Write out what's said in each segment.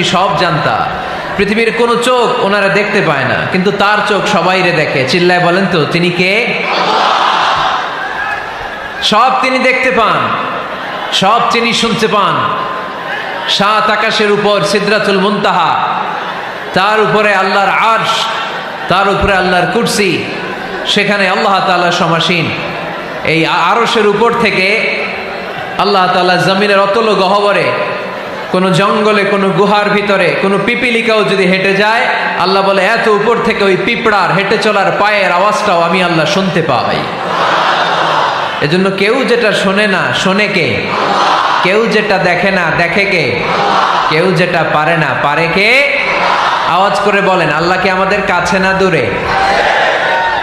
সব জানতা। পৃথিবীর কোন চোখ ওনারা দেখতে পায় না, কিন্তু তার চোখ সবাইরে দেখে। চিল্লায় বলেন তো তিনি কে? সব তিনি দেখতে পান, সব তিনি শুনতে পান। সাত আকাশের উপর সিদরাতুল মুনতাহা, তার উপরে আল্লাহর আরশ, তার উপরে আল্লাহর কুরসি, সেখানে আল্লাহ তাআলা সমাসীন। এই আরশের উপর থেকে আল্লাহ তাআলা জমিনের অতল গহ্বরে, কোন জঙ্গলে, কোন গুহার ভিতরে কোন পিপিলিকাও যদি হেঁটে যায়, আল্লাহ বলে এত উপর থেকে ওই পিঁপড়ার হেঁটে চলার পায়ের আওয়াজটাও আমি আল্লাহ শুনতে পাই। এজন্য কেউ যেটা শোনে না শোনে কে? কেউ যেটা দেখে না দেখে কে? কেউ যেটা পারে না পারে কে? আওয়াজ করে বলেন, আল্লাহ কি আমাদের কাছে না দূরে?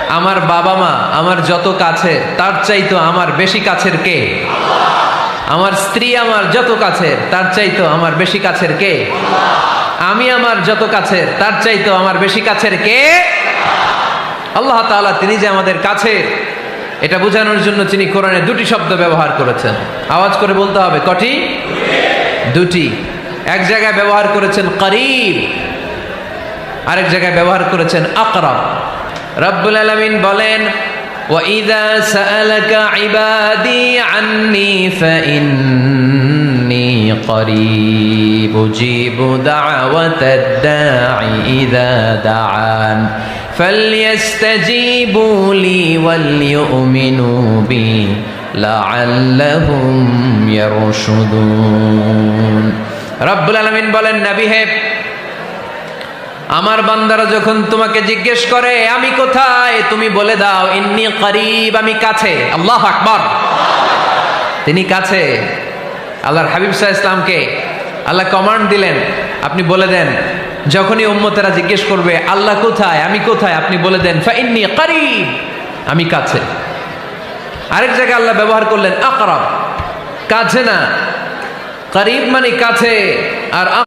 আমার বাবা মা আমার যত কাছে, তার চাইতো আমার বেশি কাছের কে? আমার স্ত্রী আমার যত কাছের, তার চাইতো আমার বেশি কাছের কে? আমি আমার যত কাছের, তার চাইতো আমার বেশি কাছের কে? আল্লাহ তাআলা তিনি যে আমাদের কাছে, এটা বোঝানোর জন্য তিনি কোরআনে দুটি শব্দ ব্যবহার করেছেন। আওয়াজ করে বলতে হবে, কটি? দুটি। এক জায়গায় ব্যবহার করেছেন করিব, আরেক জায়গায় ব্যবহার করেছেন আকরাব। রব্বুল আলামিন বলেন, وَإِذَا سَأَلَكَ عِبَادِي عَنِّي فَإِنِّي قَرِيبٌ أُجِيبُ دَعْوَةَ الدَّاعِ إِذَا دَعَانِ فَلْيَسْتَجِيبُوا لِي وَلْيُؤْمِنُوا بِي لَعَلَّهُمْ يَرْشُدُونَ। রব্বুল আলামিন বলেন, নবী হে, আমার বান্দারা যখন তোমাকে জিজ্ঞেস করে আমি কোথায়, তুমি বলে দাও ইন্নী করিব, আমি কাছে। আল্লাহু আকবার, তিনি কাছে। আল্লাহর হাবিব সাল্লাল্লাহু আলাইহি ওয়াসাল্লামকে আল্লাহ কমান্ড দিলেন, আপনি বলে দেন, যখনই উম্মতেরা জিজ্ঞেস করবে আল্লাহ কোথায়, আমি কোথায়, আপনি বলে দেন ফাইন্নী করিব, আমি কাছে। আরেক জায়গায় আল্লাহ ব্যবহার করলেন আকরাব, কাছে না, করিব মানে কাছে। আর